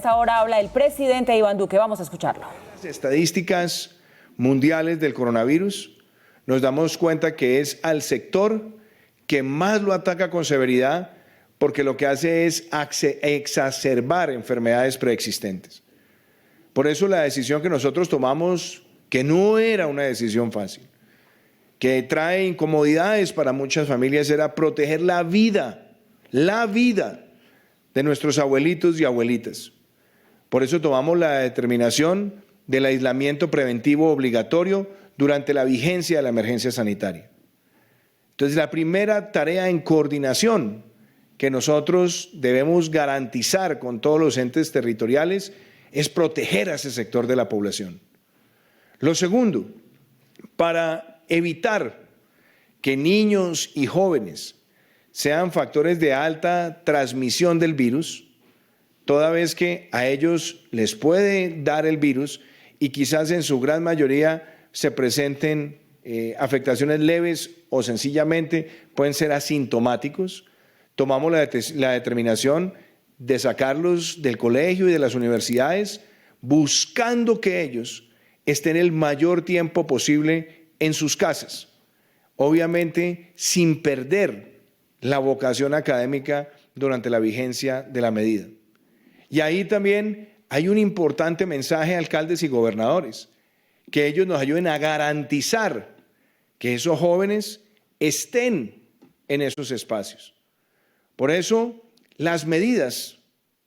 esta hora habla el presidente Iván Duque. Vamos a escucharlo. Las estadísticas mundiales del coronavirus nos damos cuenta que es al sector que más lo ataca con severidad, porque lo que hace es exacerbar enfermedades preexistentes. Por eso la decisión que nosotros tomamos, que no era una decisión fácil, que trae incomodidades para muchas familias, era proteger la vida de nuestros abuelitos y abuelitas. Por eso tomamos la determinación del aislamiento preventivo obligatorio durante la vigencia de la emergencia sanitaria. Entonces, la primera tarea en coordinación que nosotros debemos garantizar con todos los entes territoriales es proteger a ese sector de la población. Lo segundo, para evitar que niños y jóvenes sean factores de alta transmisión del virus, toda vez que a ellos les puede dar el virus y quizás en su gran mayoría se presenten afectaciones leves o sencillamente pueden ser asintomáticos, tomamos la determinación de sacarlos del colegio y de las universidades, buscando que ellos estén el mayor tiempo posible en sus casas, obviamente sin perder la vocación académica durante la vigencia de la medida. Y ahí también hay un importante mensaje a alcaldes y gobernadores, que ellos nos ayuden a garantizar que esos jóvenes estén en esos espacios. Por eso, las medidas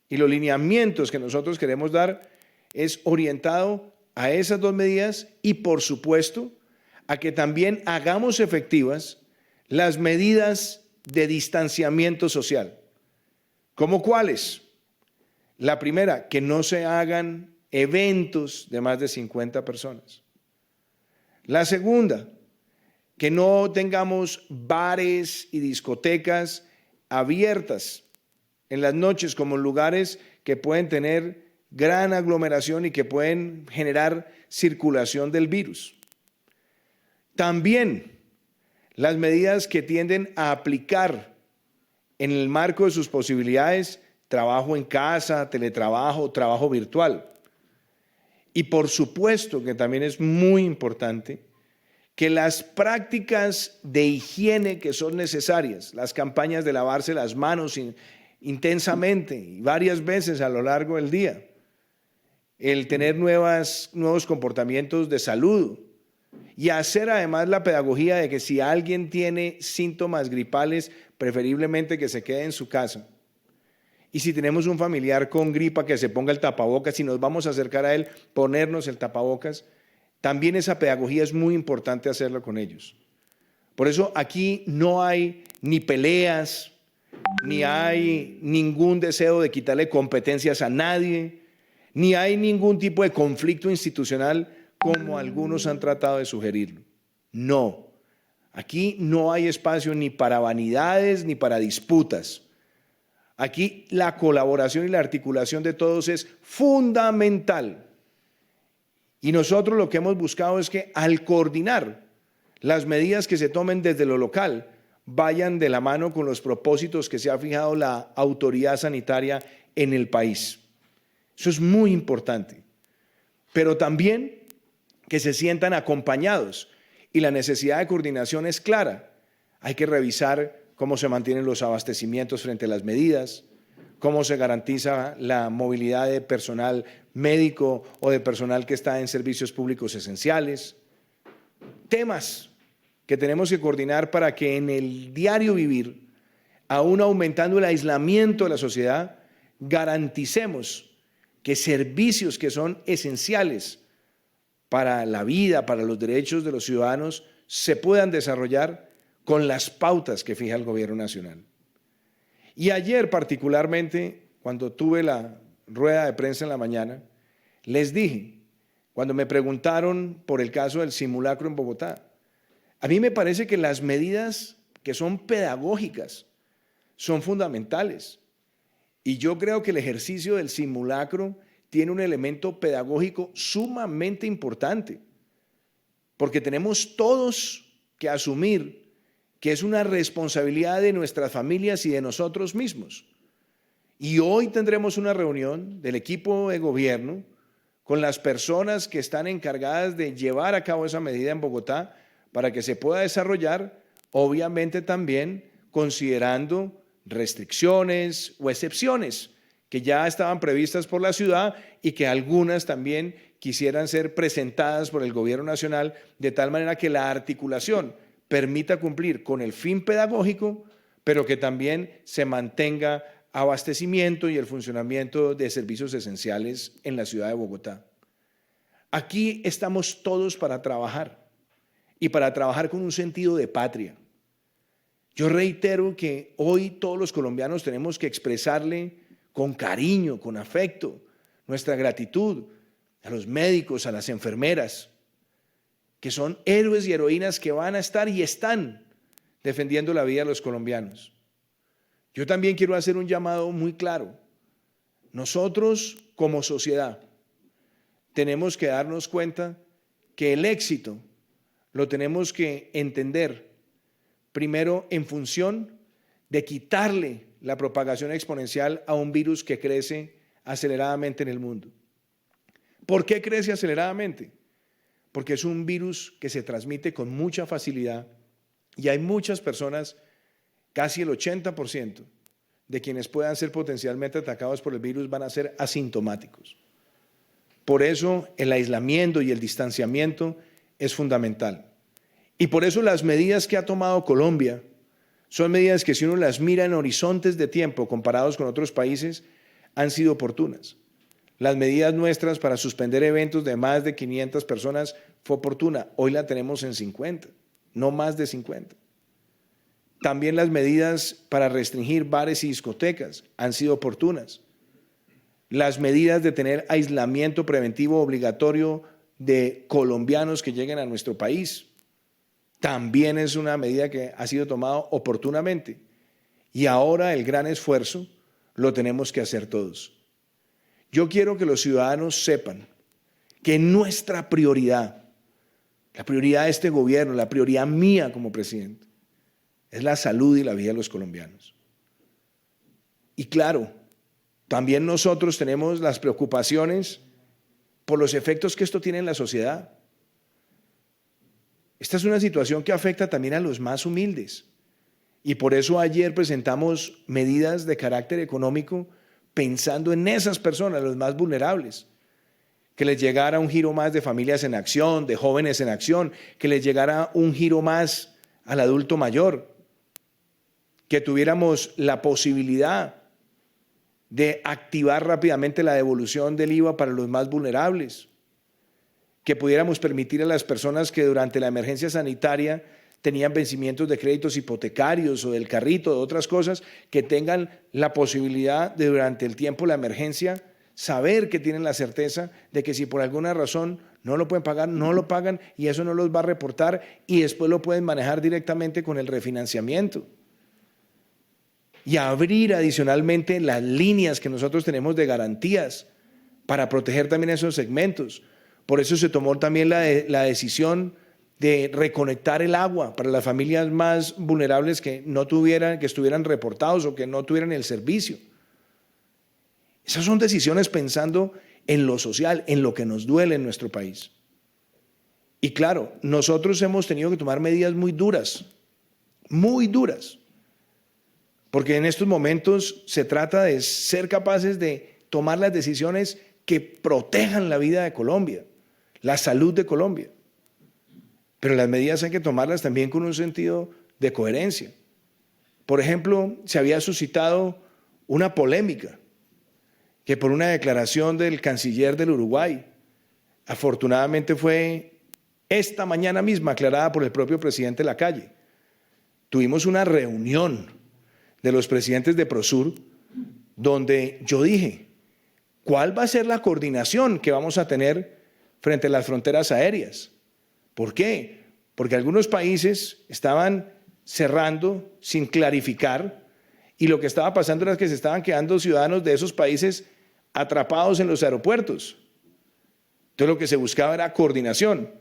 y los lineamientos que nosotros queremos dar es orientado a esas dos medidas y, por supuesto, a que también hagamos efectivas las medidas de distanciamiento social. ¿Cómo cuáles? La primera, que no se hagan eventos de más de 50 personas. La segunda, que no tengamos bares y discotecas abiertas en las noches como lugares que pueden tener gran aglomeración y que pueden generar circulación del virus. También las medidas que tienden a aplicar en el marco de sus posibilidades, trabajo en casa, teletrabajo, trabajo virtual. Y por supuesto que también es muy importante que las prácticas de higiene que son necesarias, las campañas de lavarse las manos intensamente y varias veces a lo largo del día, el tener nuevos comportamientos de salud y hacer además la pedagogía de que si alguien tiene síntomas gripales, preferiblemente que se quede en su casa. Y si tenemos un familiar con gripa, que se ponga el tapabocas. Si nos vamos a acercar a él, ponernos el tapabocas. También esa pedagogía es muy importante hacerlo con ellos. Por eso aquí no hay ni peleas, ni hay ningún deseo de quitarle competencias a nadie, ni hay ningún tipo de conflicto institucional como algunos han tratado de sugerirlo. No, aquí no hay espacio ni para vanidades ni para disputas. Aquí la colaboración y la articulación de todos es fundamental. Y nosotros lo que hemos buscado es que al coordinar las medidas que se tomen desde lo local vayan de la mano con los propósitos que se ha fijado la autoridad sanitaria en el país. Eso es muy importante. Pero también que se sientan acompañados y la necesidad de coordinación es clara. Hay que revisar cómo se mantienen los abastecimientos frente a las medidas, cómo se garantiza la movilidad de personal médico o de personal que está en servicios públicos esenciales. Temas que tenemos que coordinar para que en el diario vivir, aún aumentando el aislamiento de la sociedad, garanticemos que servicios que son esenciales para la vida, para los derechos de los ciudadanos, se puedan desarrollar con las pautas que fija el Gobierno Nacional. Y ayer particularmente, cuando tuve la rueda de prensa en la mañana, les dije, cuando me preguntaron por el caso del simulacro en Bogotá, a mí me parece que las medidas que son pedagógicas son fundamentales. Y yo creo que el ejercicio del simulacro tiene un elemento pedagógico sumamente importante, porque tenemos todos que asumir que es una responsabilidad de nuestras familias y de nosotros mismos. Y hoy tendremos una reunión del equipo de gobierno con las personas que están encargadas de llevar a cabo esa medida en Bogotá para que se pueda desarrollar, obviamente también considerando restricciones o excepciones que ya estaban previstas por la ciudad y que algunas también quisieran ser presentadas por el gobierno nacional de tal manera que la articulación permita cumplir con el fin pedagógico, pero que también se mantenga abastecimiento y el funcionamiento de servicios esenciales en la ciudad de Bogotá. Aquí estamos todos para trabajar y para trabajar con un sentido de patria. Yo reitero que hoy todos los colombianos tenemos que expresarle con cariño, con afecto, nuestra gratitud a los médicos, a las enfermeras, que son héroes y heroínas que van a estar y están defendiendo la vida de los colombianos. Yo también quiero hacer un llamado muy claro. Nosotros, como sociedad, tenemos que darnos cuenta que el éxito lo tenemos que entender primero en función de quitarle la propagación exponencial a un virus que crece aceleradamente en el mundo. ¿Por qué crece aceleradamente? Porque es un virus que se transmite con mucha facilidad y hay muchas personas, casi el 80% de quienes puedan ser potencialmente atacados por el virus van a ser asintomáticos. Por eso el aislamiento y el distanciamiento es fundamental. Y por eso las medidas que ha tomado Colombia son medidas que, si uno las mira en horizontes de tiempo comparados con otros países, han sido oportunas. Las medidas nuestras para suspender eventos de más de 500 personas fue oportuna. Hoy la tenemos en 50, no más de 50. También las medidas para restringir bares y discotecas han sido oportunas. Las medidas de tener aislamiento preventivo obligatorio de colombianos que lleguen a nuestro país también es una medida que ha sido tomada oportunamente. Y ahora el gran esfuerzo lo tenemos que hacer todos. Yo quiero que los ciudadanos sepan que nuestra prioridad, la prioridad de este gobierno, la prioridad mía como presidente, es la salud y la vida de los colombianos. Y claro, también nosotros tenemos las preocupaciones por los efectos que esto tiene en la sociedad. Esta es una situación que afecta también a los más humildes. Y por eso ayer presentamos medidas de carácter económico pensando en esas personas, los más vulnerables. Que les llegara un giro más de familias en acción, de jóvenes en acción, que les llegara un giro más al adulto mayor, que tuviéramos la posibilidad de activar rápidamente la devolución del IVA para los más vulnerables, que pudiéramos permitir a las personas que durante la emergencia sanitaria tenían vencimientos de créditos hipotecarios o del carrito, de otras cosas, que tengan la posibilidad de durante el tiempo de la emergencia saber que tienen la certeza de que si por alguna razón no lo pueden pagar, no lo pagan y eso no los va a reportar y después lo pueden manejar directamente con el refinanciamiento. Y abrir adicionalmente las líneas que nosotros tenemos de garantías para proteger también esos segmentos. Por eso se tomó también la decisión de reconectar el agua para las familias más vulnerables que estuvieran reportados o que no tuvieran el servicio. Esas son decisiones pensando en lo social, en lo que nos duele en nuestro país. Y claro, nosotros hemos tenido que tomar medidas muy duras, porque en estos momentos se trata de ser capaces de tomar las decisiones que protejan la vida de Colombia, la salud de Colombia. Pero las medidas hay que tomarlas también con un sentido de coherencia. Por ejemplo, se había suscitado una polémica que por una declaración del canciller del Uruguay, afortunadamente fue esta mañana misma aclarada por el propio presidente Lacalle. Tuvimos una reunión de los presidentes de Prosur donde yo dije, ¿cuál va a ser la coordinación que vamos a tener frente a las fronteras aéreas? ¿Por qué? Porque algunos países estaban cerrando sin clarificar y lo que estaba pasando era que se estaban quedando ciudadanos de esos países atrapados en los aeropuertos. Entonces lo que se buscaba era coordinación.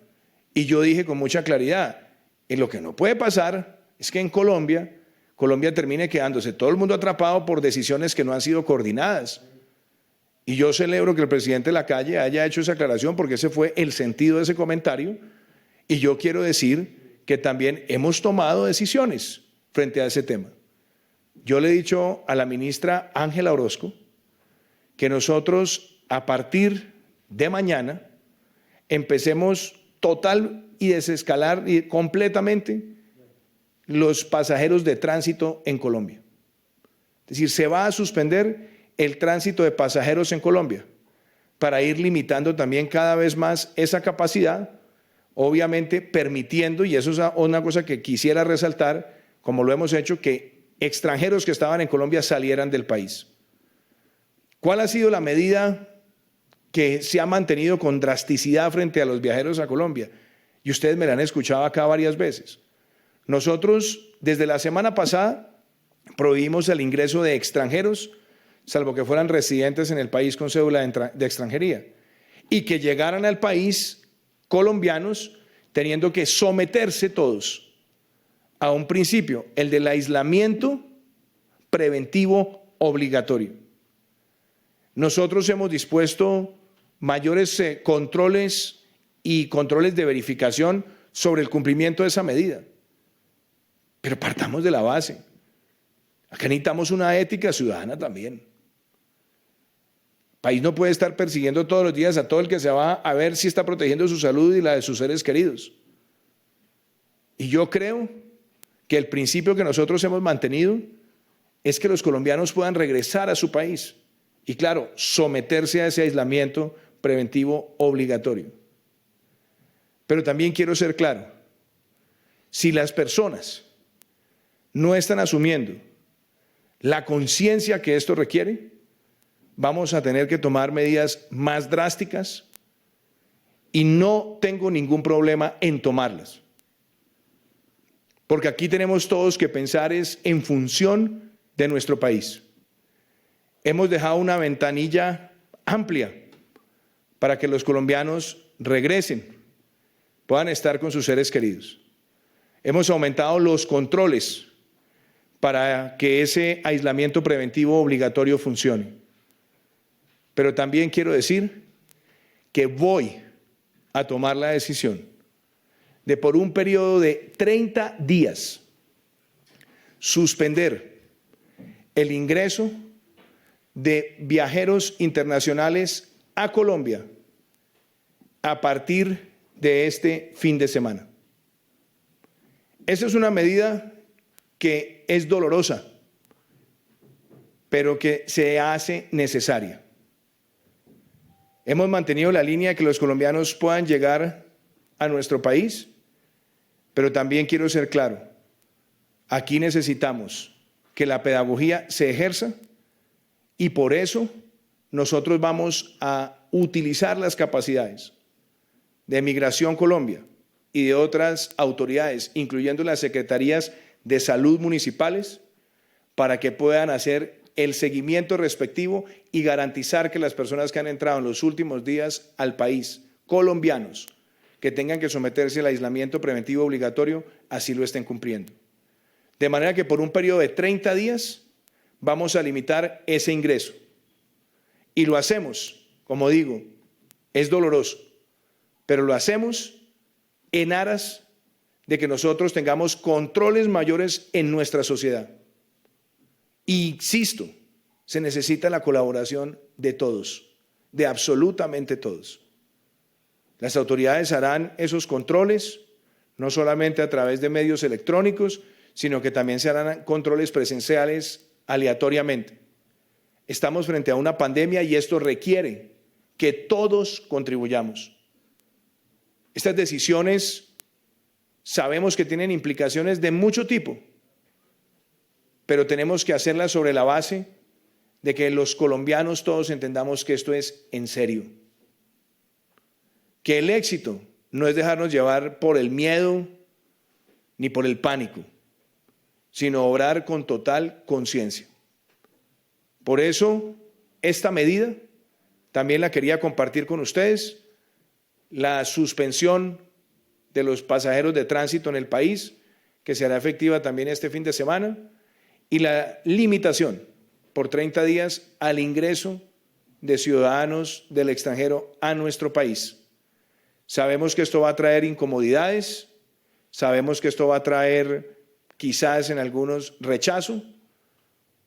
Y yo dije con mucha claridad, lo que no puede pasar es que en Colombia, Colombia termine quedándose todo el mundo atrapado por decisiones que no han sido coordinadas. Y yo celebro que el presidente Lacalle haya hecho esa aclaración porque ese fue el sentido de ese comentario. Y yo quiero decir que también hemos tomado decisiones frente a ese tema. Yo le he dicho a la ministra Ángela Orozco que nosotros a partir de mañana empecemos total y desescalar completamente los pasajeros de tránsito en Colombia. Es decir, se va a suspender el tránsito de pasajeros en Colombia para ir limitando también cada vez más esa capacidad, obviamente permitiendo, y eso es una cosa que quisiera resaltar, como lo hemos hecho, que extranjeros que estaban en Colombia salieran del país. ¿Cuál ha sido la medida que se ha mantenido con drasticidad frente a los viajeros a Colombia? Y ustedes me la han escuchado acá varias veces. Nosotros, desde la semana pasada, prohibimos el ingreso de extranjeros, salvo que fueran residentes en el país con cédula de extranjería, y que llegaran al país colombianos teniendo que someterse todos a un principio, el del aislamiento preventivo obligatorio. Nosotros hemos dispuesto mayores controles y controles de verificación sobre el cumplimiento de esa medida. Pero partamos de la base. Acá necesitamos una ética ciudadana también. El país no puede estar persiguiendo todos los días a todo el que se va a ver si está protegiendo su salud y la de sus seres queridos. Y yo creo que el principio que nosotros hemos mantenido es que los colombianos puedan regresar a su país y, claro, someterse a ese aislamiento preventivo obligatorio. Pero también quiero ser claro, si las personas no están asumiendo la conciencia que esto requiere, vamos a tener que tomar medidas más drásticas y no tengo ningún problema en tomarlas. Porque aquí tenemos todos que pensar es en función de nuestro país. Hemos dejado una ventanilla amplia para que los colombianos regresen, puedan estar con sus seres queridos. Hemos aumentado los controles para que ese aislamiento preventivo obligatorio funcione. Pero también quiero decir que voy a tomar la decisión de, por un periodo de 30 días, suspender el ingreso de viajeros internacionales a Colombia a partir de este fin de semana. Esa es una medida que es dolorosa, pero que se hace necesaria. Hemos mantenido la línea de que los colombianos puedan llegar a nuestro país, pero también quiero ser claro, aquí necesitamos que la pedagogía se ejerza y por eso nosotros vamos a utilizar las capacidades de Migración Colombia y de otras autoridades, incluyendo las secretarías de salud municipales, para que puedan hacer el seguimiento respectivo y garantizar que las personas que han entrado en los últimos días al país, colombianos, que tengan que someterse al aislamiento preventivo obligatorio, así lo estén cumpliendo. De manera que por un periodo de 30 días vamos a limitar ese ingreso. Y lo hacemos, como digo, es doloroso, pero lo hacemos en aras de que nosotros tengamos controles mayores en nuestra sociedad. Y insisto, se necesita la colaboración de todos, de absolutamente todos. Las autoridades harán esos controles, no solamente a través de medios electrónicos, sino que también se harán controles presenciales aleatoriamente. Estamos frente a una pandemia y esto requiere que todos contribuyamos. Estas decisiones sabemos que tienen implicaciones de mucho tipo, pero tenemos que hacerlas sobre la base de que los colombianos todos entendamos que esto es en serio. Que el éxito no es dejarnos llevar por el miedo ni por el pánico, sino obrar con total conciencia. Por eso, esta medida también la quería compartir con ustedes, la suspensión de los pasajeros de tránsito en el país, que será efectiva también este fin de semana, y la limitación por 30 días al ingreso de ciudadanos del extranjero a nuestro país. Sabemos que esto va a traer incomodidades, sabemos que esto va a traer quizás en algunos rechazo.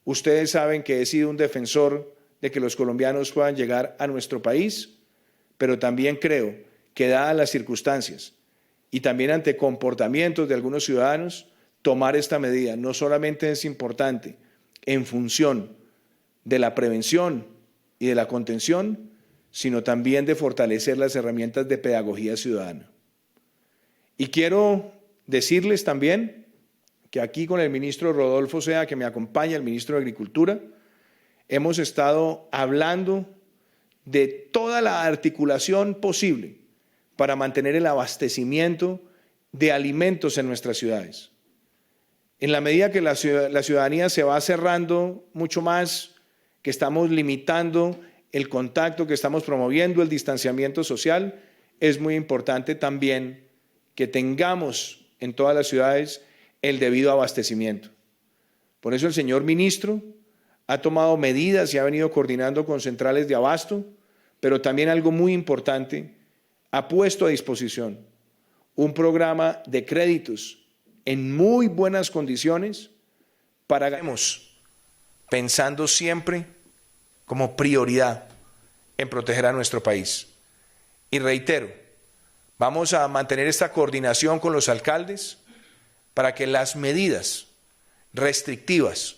Ustedes saben que he sido un defensor de que los colombianos puedan llegar a nuestro país, pero también creo que dadas las circunstancias y también ante comportamientos de algunos ciudadanos, tomar esta medida no solamente es importante en función de la prevención y de la contención, sino también de fortalecer las herramientas de pedagogía ciudadana. Y quiero decirles también que aquí con el ministro Rodolfo Sea, que me acompaña, el ministro de Agricultura, hemos estado hablando de toda la articulación posible para mantener el abastecimiento de alimentos en nuestras ciudades. En la medida que la ciudadanía se va cerrando mucho más, que estamos limitando el contacto, que estamos promoviendo el distanciamiento social, es muy importante también que tengamos en todas las ciudades el debido abastecimiento. Por eso el señor ministro ha tomado medidas y ha venido coordinando con centrales de abasto, pero también algo muy importante, ha puesto a disposición un programa de créditos en muy buenas condiciones para pensando siempre como prioridad en proteger a nuestro país. Y reitero, vamos a mantener esta coordinación con los alcaldes para que las medidas restrictivas,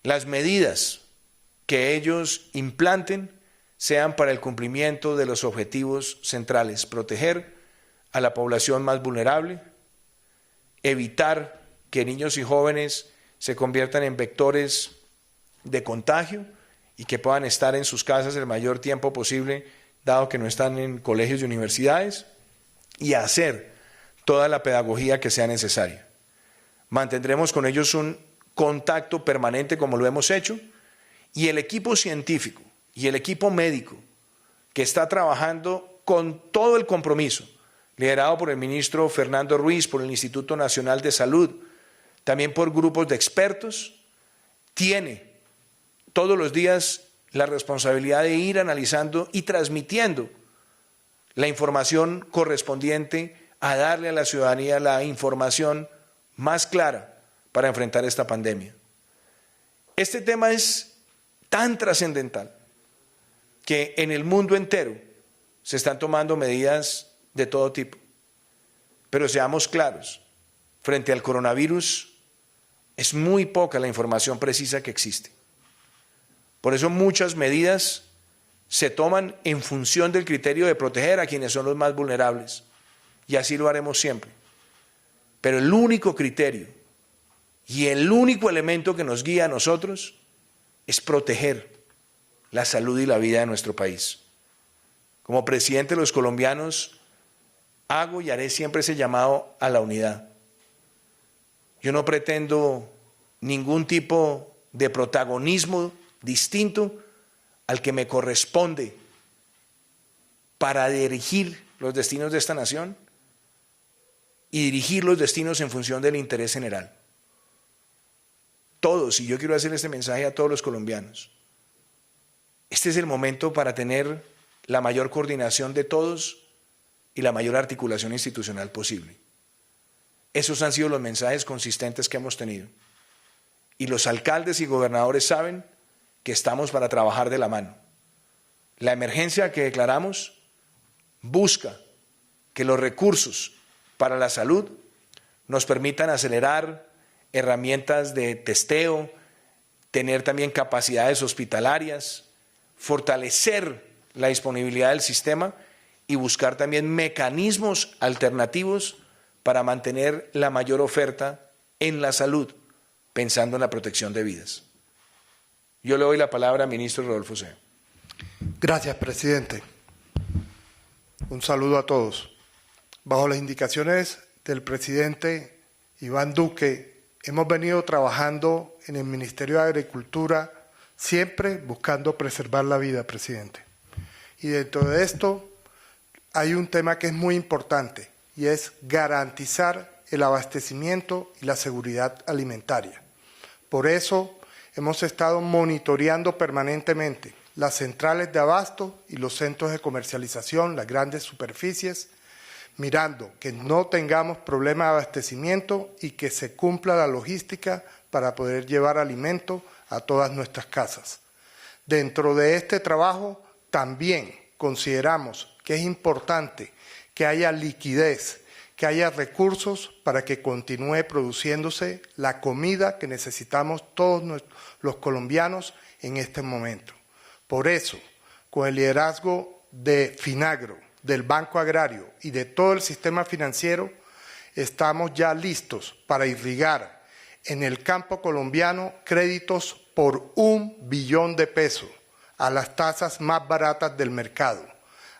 las medidas que ellos implanten sean para el cumplimiento de los objetivos centrales: proteger a la población más vulnerable, evitar que niños y jóvenes se conviertan en vectores de contagio y que puedan estar en sus casas el mayor tiempo posible, dado que no están en colegios y universidades, y hacer toda la pedagogía que sea necesaria. Mantendremos con ellos un contacto permanente como lo hemos hecho, y el equipo científico y el equipo médico que está trabajando con todo el compromiso, liderado por el ministro Fernando Ruiz, por el Instituto Nacional de Salud, también por grupos de expertos, tiene todos los días la responsabilidad de ir analizando y transmitiendo la información correspondiente a darle a la ciudadanía la información más clara para enfrentar esta pandemia. Este tema es tan trascendental que en el mundo entero se están tomando medidas de todo tipo. Pero seamos claros, frente al coronavirus es muy poca la información precisa que existe. Por eso muchas medidas se toman en función del criterio de proteger a quienes son los más vulnerables, y así lo haremos siempre. Pero el único criterio y el único elemento que nos guía a nosotros es proteger la salud y la vida de nuestro país. Como presidente de los colombianos, hago y haré siempre ese llamado a la unidad. Yo no pretendo ningún tipo de protagonismo distinto al que me corresponde para dirigir los destinos de esta nación y dirigir los destinos en función del interés general. Todos, y yo quiero hacer este mensaje a todos los colombianos, este es el momento para tener la mayor coordinación de todos y la mayor articulación institucional posible. Esos han sido los mensajes consistentes que hemos tenido. Y los alcaldes y gobernadores saben que estamos para trabajar de la mano. La emergencia que declaramos busca que los recursos para la salud nos permitan acelerar herramientas de testeo, tener también capacidades hospitalarias, fortalecer la disponibilidad del sistema y buscar también mecanismos alternativos para mantener la mayor oferta en la salud, pensando en la protección de vidas. Yo le doy la palabra al ministro Rodolfo Sea. Gracias, presidente. Un saludo a todos. Bajo las indicaciones del presidente Iván Duque, hemos venido trabajando en el Ministerio de Agricultura siempre buscando preservar la vida, presidente. Y dentro de esto hay un tema que es muy importante y es garantizar el abastecimiento y la seguridad alimentaria. Por eso hemos estado monitoreando permanentemente las centrales de abasto y los centros de comercialización, las grandes superficies, mirando que no tengamos problemas de abastecimiento y que se cumpla la logística para poder llevar alimento a todas nuestras casas. Dentro de este trabajo también consideramos que es importante que haya liquidez, que haya recursos para que continúe produciéndose la comida que necesitamos todos los colombianos en este momento. Por eso, con el liderazgo de Finagro, del Banco Agrario y de todo el sistema financiero, estamos ya listos para irrigar en el campo colombiano créditos por 1 billón de pesos a las tasas más baratas del mercado,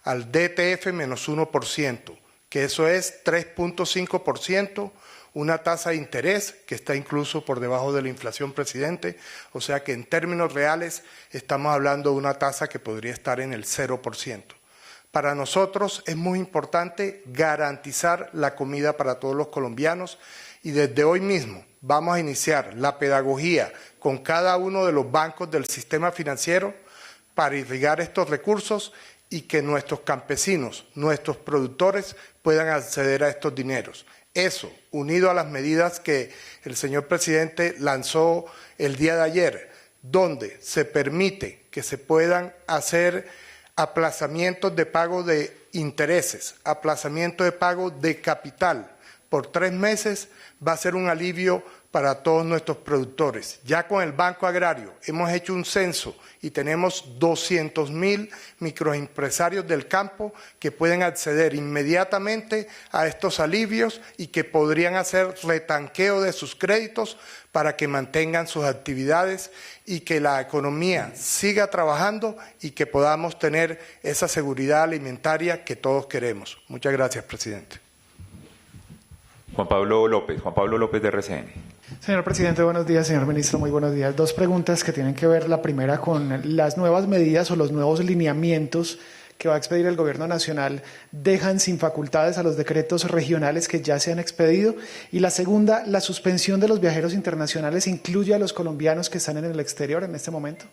al DTF menos 1%, que eso es 3.5%, una tasa de interés que está incluso por debajo de la inflación, presidente, o sea que en términos reales estamos hablando de una tasa que podría estar en el 0%. Para nosotros es muy importante garantizar la comida para todos los colombianos y desde hoy mismo vamos a iniciar la pedagogía con cada uno de los bancos del sistema financiero para irrigar estos recursos y que nuestros campesinos, nuestros productores puedan acceder a estos dineros. Eso, unido a las medidas que el señor presidente lanzó el día de ayer, donde se permite que se puedan hacer aplazamientos de pago de intereses, aplazamiento de pago de capital por 3 meses, va a ser un alivio para todos nuestros productores. Ya con el Banco Agrario hemos hecho un censo y tenemos 200.000 microempresarios del campo que pueden acceder inmediatamente a estos alivios y que podrían hacer retanqueo de sus créditos para que mantengan sus actividades y que la economía siga trabajando y que podamos tener esa seguridad alimentaria que todos queremos. Muchas gracias, presidente. Juan Pablo López de RCN. Señor presidente, buenos días. Señor ministro, muy buenos días. 2 preguntas que tienen que ver, la primera con las nuevas medidas o los nuevos lineamientos que va a expedir el Gobierno Nacional dejan sin facultades a los decretos regionales que ya se han expedido. Y la segunda, la suspensión de los viajeros internacionales incluye a los colombianos que están en el exterior en este momento.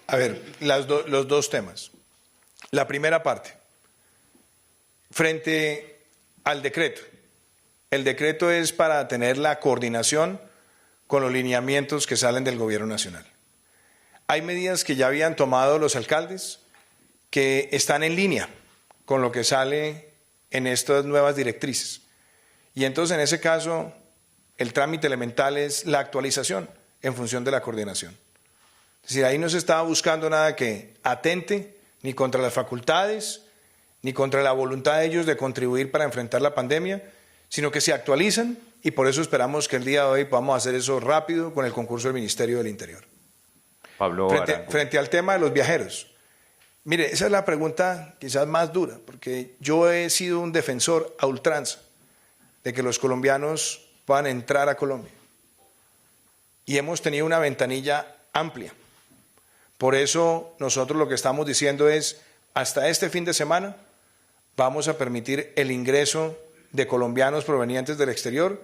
A ver, los dos temas. La primera parte, frente al decreto. El decreto es para tener la coordinación con los lineamientos que salen del Gobierno Nacional. Hay medidas que ya habían tomado los alcaldes que están en línea con lo que sale en estas nuevas directrices. Y entonces, en ese caso, el trámite elemental es la actualización en función de la coordinación. Es decir, ahí no se estaba buscando nada que atente ni contra las facultades, ni contra la voluntad de ellos de contribuir para enfrentar la pandemia, sino que se actualizan y por eso esperamos que el día de hoy podamos hacer eso rápido con el concurso del Ministerio del Interior. Frente al tema de los viajeros. Mire, esa es la pregunta quizás más dura, porque yo he sido un defensor a ultranza de que los colombianos puedan entrar a Colombia. Y hemos tenido una ventanilla amplia. Por eso nosotros lo que estamos diciendo es, hasta este fin de semana vamos a permitir el ingreso de colombianos provenientes del exterior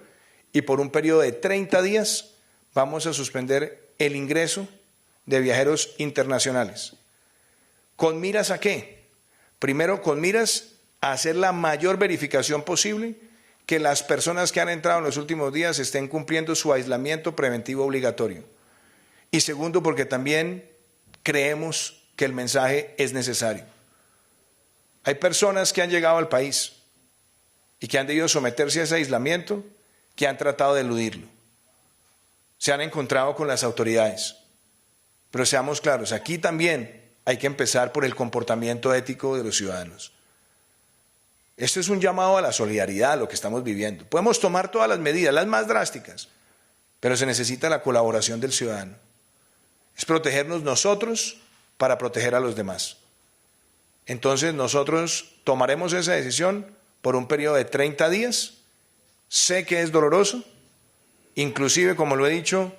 y por un periodo de 30 días vamos a suspender el ingreso de viajeros internacionales. ¿Con miras a qué? Primero, con miras a hacer la mayor verificación posible que las personas que han entrado en los últimos días estén cumpliendo su aislamiento preventivo obligatorio. Y segundo, porque también creemos que el mensaje es necesario. Hay personas que han llegado al país y que han debido someterse a ese aislamiento, que han tratado de eludirlo. Se han encontrado con las autoridades. Pero seamos claros, aquí también hay que empezar por el comportamiento ético de los ciudadanos. Esto es un llamado a la solidaridad, lo que estamos viviendo. Podemos tomar todas las medidas, las más drásticas, pero se necesita la colaboración del ciudadano. Es protegernos nosotros para proteger a los demás. Entonces nosotros tomaremos esa decisión por un periodo de 30 días. Sé que es doloroso, inclusive, como lo he dicho,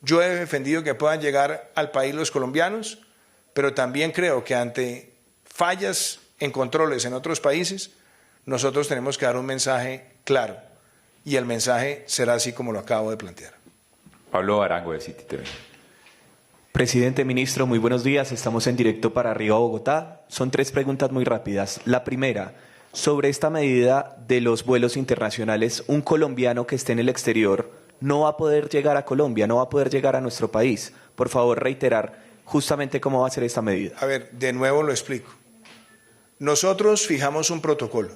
yo he defendido que puedan llegar al país los colombianos, pero también creo que ante fallas en controles en otros países, nosotros tenemos que dar un mensaje claro, y el mensaje será así como lo acabo de plantear. Pablo Arango de City TV. Presidente, ministro, muy buenos días. Estamos en directo para Arriba Bogotá. Son 3 preguntas muy rápidas. La primera, sobre esta medida de los vuelos internacionales, un colombiano que esté en el exterior no va a poder llegar a Colombia, no va a poder llegar a nuestro país. Por favor, reiterar justamente cómo va a ser esta medida. A ver, de nuevo lo explico. Nosotros fijamos un protocolo.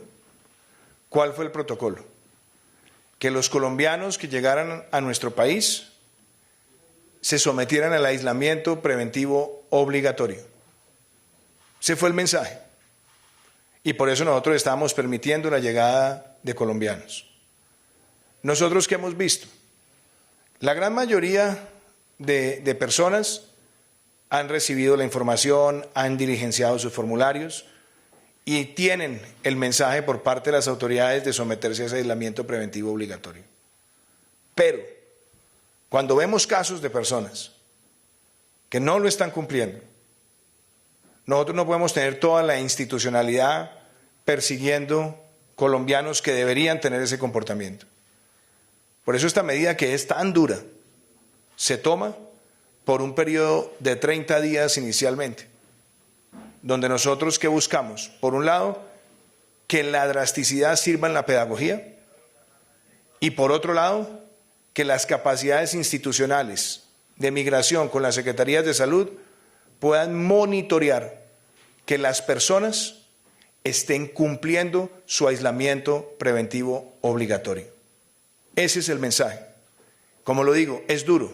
¿Cuál fue el protocolo? Que los colombianos que llegaran a nuestro país se sometieran al aislamiento preventivo obligatorio. Ese fue el mensaje. Y por eso nosotros estamos permitiendo la llegada de colombianos. ¿Nosotros qué hemos visto? La gran mayoría de personas han recibido la información, han diligenciado sus formularios y tienen el mensaje por parte de las autoridades de someterse a ese aislamiento preventivo obligatorio. Pero cuando vemos casos de personas que no lo están cumpliendo, nosotros no podemos tener toda la institucionalidad persiguiendo colombianos que deberían tener ese comportamiento. Por eso esta medida, que es tan dura, se toma por un periodo de 30 días inicialmente, donde nosotros ¿qué buscamos? Por un lado, que la drasticidad sirva en la pedagogía y por otro lado, que las capacidades institucionales de migración con las secretarías de salud puedan monitorear que las personas estén cumpliendo su aislamiento preventivo obligatorio. Ese es el mensaje. Como lo digo, es duro.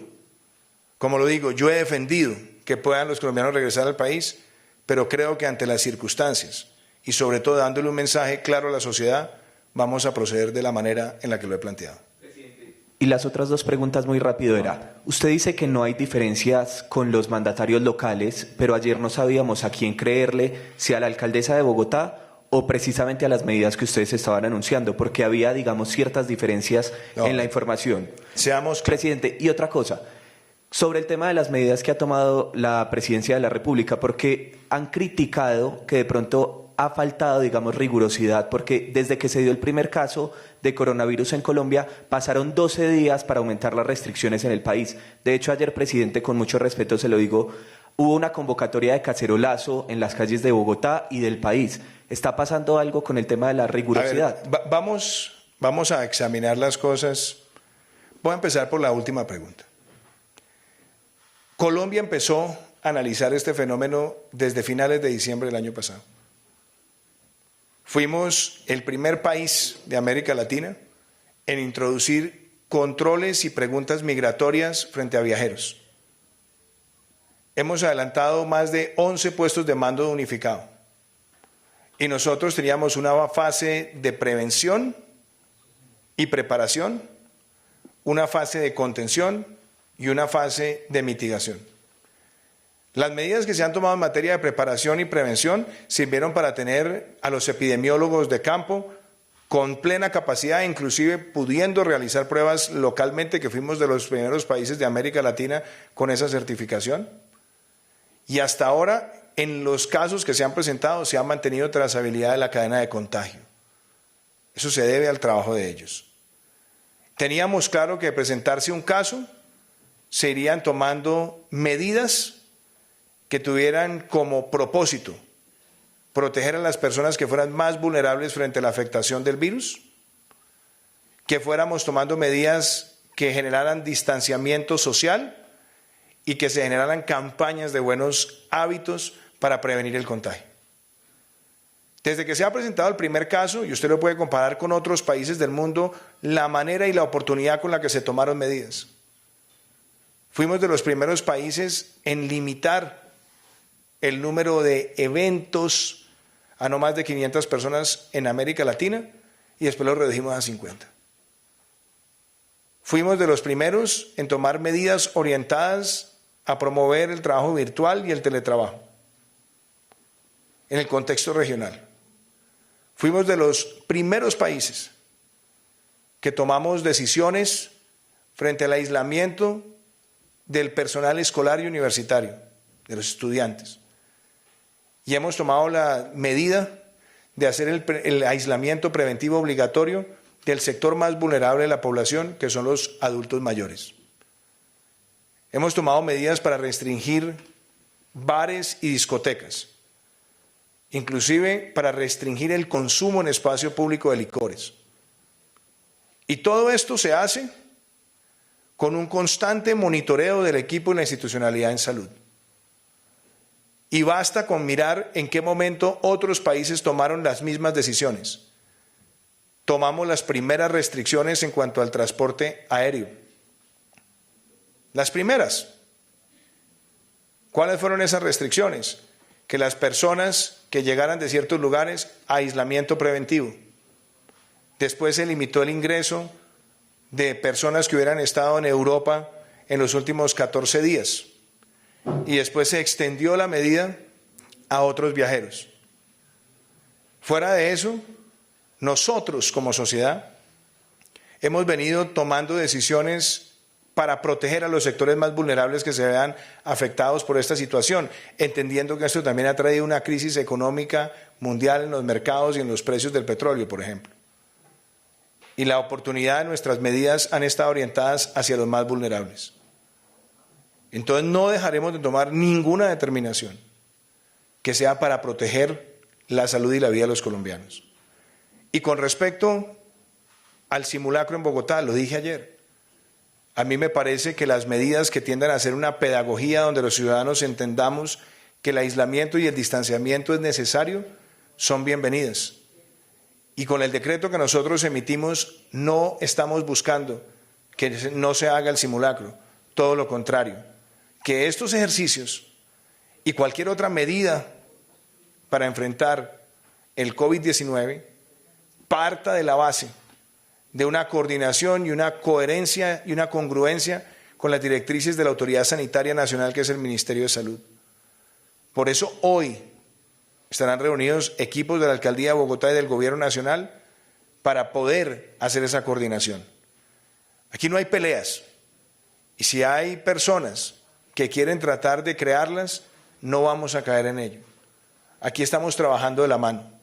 Como lo digo, yo he defendido que puedan los colombianos regresar al país, pero creo que ante las circunstancias y sobre todo dándole un mensaje claro a la sociedad, vamos a proceder de la manera en la que lo he planteado. Y las otras 2 preguntas muy rápido era, usted dice que no hay diferencias con los mandatarios locales, pero ayer no sabíamos a quién creerle, si a la alcaldesa de Bogotá o precisamente a las medidas que ustedes estaban anunciando, porque había, digamos, ciertas diferencias en la información. Seamos Presidente, y otra cosa, sobre el tema de las medidas que ha tomado la Presidencia de la República, porque han criticado que de pronto ha faltado, digamos, rigurosidad, porque desde que se dio el primer caso de coronavirus en Colombia, pasaron 12 días para aumentar las restricciones en el país. De hecho, ayer, presidente, con mucho respeto se lo digo, hubo una convocatoria de cacerolazo en las calles de Bogotá y del país. ¿Está pasando algo con el tema de la rigurosidad? A ver, vamos a examinar las cosas. Voy a empezar por la última pregunta. Colombia empezó a analizar este fenómeno desde finales de diciembre del año pasado. Fuimos el primer país de América Latina en introducir controles y preguntas migratorias frente a viajeros. Hemos adelantado más de 11 puestos de mando unificado. Y nosotros teníamos una fase de prevención y preparación, una fase de contención y una fase de mitigación. Las medidas que se han tomado en materia de preparación y prevención sirvieron para tener a los epidemiólogos de campo con plena capacidad, inclusive pudiendo realizar pruebas localmente, que fuimos de los primeros países de América Latina con esa certificación. Y hasta ahora, en los casos que se han presentado, se ha mantenido trazabilidad de la cadena de contagio. Eso se debe al trabajo de ellos. Teníamos claro que de presentarse un caso, se irían tomando medidas que tuvieran como propósito proteger a las personas que fueran más vulnerables frente a la afectación del virus, que fuéramos tomando medidas que generaran distanciamiento social y que se generaran campañas de buenos hábitos para prevenir el contagio. Desde que se ha presentado el primer caso, y usted lo puede comparar con otros países del mundo, la manera y la oportunidad con la que se tomaron medidas. Fuimos de los primeros países en limitar el número de eventos a no más de 500 personas en América Latina y después lo redujimos a 50. Fuimos de los primeros en tomar medidas orientadas a promover el trabajo virtual y el teletrabajo en el contexto regional. Fuimos de los primeros países que tomamos decisiones frente al aislamiento del personal escolar y universitario, de los estudiantes. Y hemos tomado la medida de hacer el aislamiento preventivo obligatorio del sector más vulnerable de la población, que son los adultos mayores. Hemos tomado medidas para restringir bares y discotecas, inclusive para restringir el consumo en espacio público de licores. Y todo esto se hace con un constante monitoreo del equipo y la institucionalidad en salud. Y basta con mirar en qué momento otros países tomaron las mismas decisiones. Tomamos las primeras restricciones en cuanto al transporte aéreo. Las primeras. ¿Cuáles fueron esas restricciones? Que las personas que llegaran de ciertos lugares, aislamiento preventivo. Después se limitó el ingreso de personas que hubieran estado en Europa en los últimos 14 días. Y después se extendió la medida a otros viajeros. Fuera de eso, nosotros como sociedad hemos venido tomando decisiones para proteger a los sectores más vulnerables que se vean afectados por esta situación, entendiendo que esto también ha traído una crisis económica mundial en los mercados y en los precios del petróleo, por ejemplo. Y la oportunidad de nuestras medidas han estado orientadas hacia los más vulnerables. Entonces no dejaremos de tomar ninguna determinación que sea para proteger la salud y la vida de los colombianos. Y con respecto al simulacro en Bogotá, lo dije ayer, a mí me parece que las medidas que tiendan a hacer una pedagogía donde los ciudadanos entendamos que el aislamiento y el distanciamiento es necesario, son bienvenidas. Y con el decreto que nosotros emitimos no estamos buscando que no se haga el simulacro, todo lo contrario, que estos ejercicios y cualquier otra medida para enfrentar el COVID-19 parta de la base de una coordinación y una coherencia y una congruencia con las directrices de la Autoridad Sanitaria Nacional, que es el Ministerio de Salud. Por eso hoy estarán reunidos equipos de la Alcaldía de Bogotá y del Gobierno Nacional para poder hacer esa coordinación. Aquí no hay peleas, y si hay personas que quieren tratar de crearlas, no vamos a caer en ello. Aquí estamos trabajando de la mano.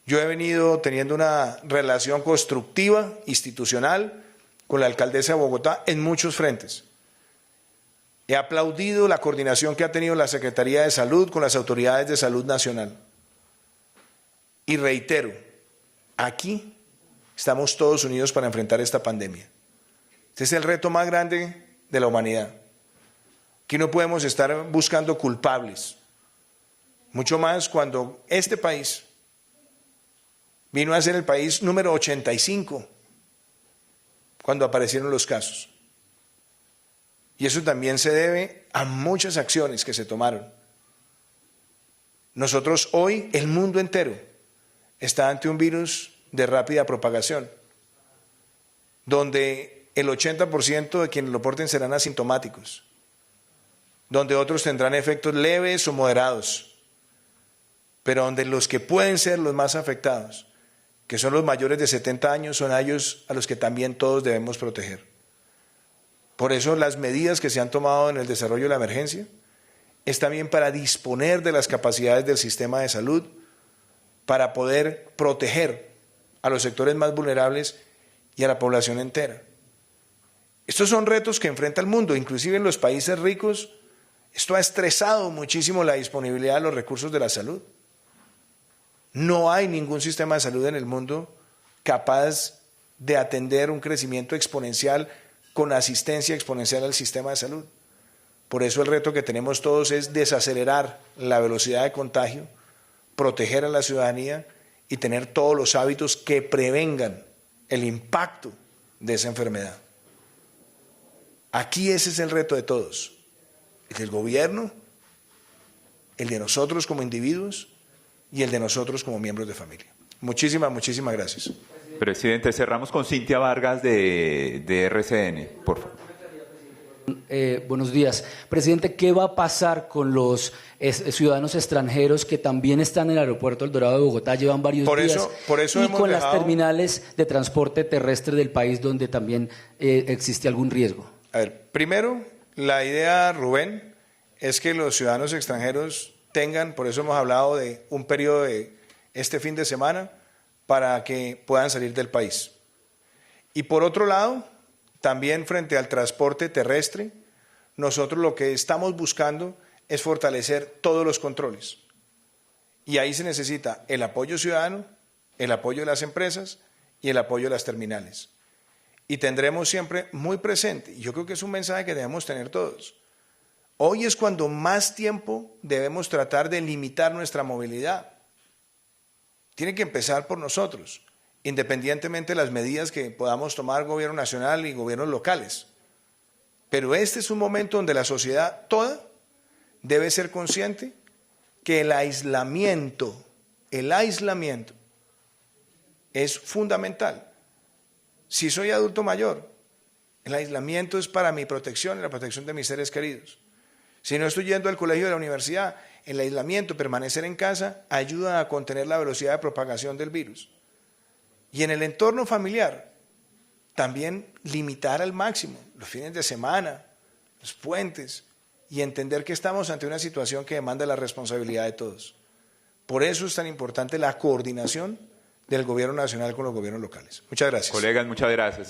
Yo he venido teniendo una relación constructiva, institucional, con la alcaldesa de Bogotá en muchos frentes. He aplaudido la coordinación que ha tenido la Secretaría de Salud con las autoridades de salud nacional. Y reitero, aquí estamos todos unidos para enfrentar esta pandemia. Este es el reto más grande de la humanidad. Aquí no podemos estar buscando culpables, mucho más cuando este país vino a ser el país número 85 cuando aparecieron los casos. Y eso también se debe a muchas acciones que se tomaron. Nosotros hoy, el mundo entero, está ante un virus de rápida propagación, donde el 80% de quienes lo porten serán asintomáticos, donde otros tendrán efectos leves o moderados, pero donde los que pueden ser los más afectados, que son los mayores de 70 años, son aquellos a los que también todos debemos proteger. Por eso las medidas que se han tomado en el desarrollo de la emergencia es también para disponer de las capacidades del sistema de salud para poder proteger a los sectores más vulnerables y a la población entera. Estos son retos que enfrenta el mundo, inclusive en los países ricos. Esto ha estresado muchísimo la disponibilidad de los recursos de la salud. No hay ningún sistema de salud en el mundo capaz de atender un crecimiento exponencial con asistencia exponencial al sistema de salud. Por eso el reto que tenemos todos es desacelerar la velocidad de contagio, proteger a la ciudadanía y tener todos los hábitos que prevengan el impacto de esa enfermedad. Aquí ese es el reto de todos, el del gobierno, el de nosotros como individuos y el de nosotros como miembros de familia. Muchísimas gracias. Presidente, cerramos con Cintia Vargas de RCN, por favor. Buenos días. Presidente, ¿qué va a pasar con los ciudadanos extranjeros que también están en el aeropuerto El Dorado de Bogotá, llevan varios días, por eso y hemos con dejado... las terminales de transporte terrestre del país donde también existe algún riesgo? A ver, primero, la idea, Rubén, es que los ciudadanos extranjeros tengan, por eso hemos hablado de un periodo de este fin de semana, para que puedan salir del país. Y por otro lado, también frente al transporte terrestre, nosotros lo que estamos buscando es fortalecer todos los controles. Y ahí se necesita el apoyo ciudadano, el apoyo de las empresas y el apoyo de las terminales. Y tendremos siempre muy presente, y yo creo que es un mensaje que debemos tener todos, hoy es cuando más tiempo debemos tratar de limitar nuestra movilidad. Tiene que empezar por nosotros, independientemente de las medidas que podamos tomar gobierno nacional y gobiernos locales. Pero este es un momento donde la sociedad toda debe ser consciente que el aislamiento es fundamental. Si soy adulto mayor, el aislamiento es para mi protección y la protección de mis seres queridos. Si no estoy yendo al colegio o a la universidad, el aislamiento, permanecer en casa, ayuda a contener la velocidad de propagación del virus. Y en el entorno familiar, también limitar al máximo los fines de semana, los puentes, y entender que estamos ante una situación que demanda la responsabilidad de todos. Por eso es tan importante la coordinación del gobierno nacional con los gobiernos locales. Muchas gracias. Colegas, muchas gracias.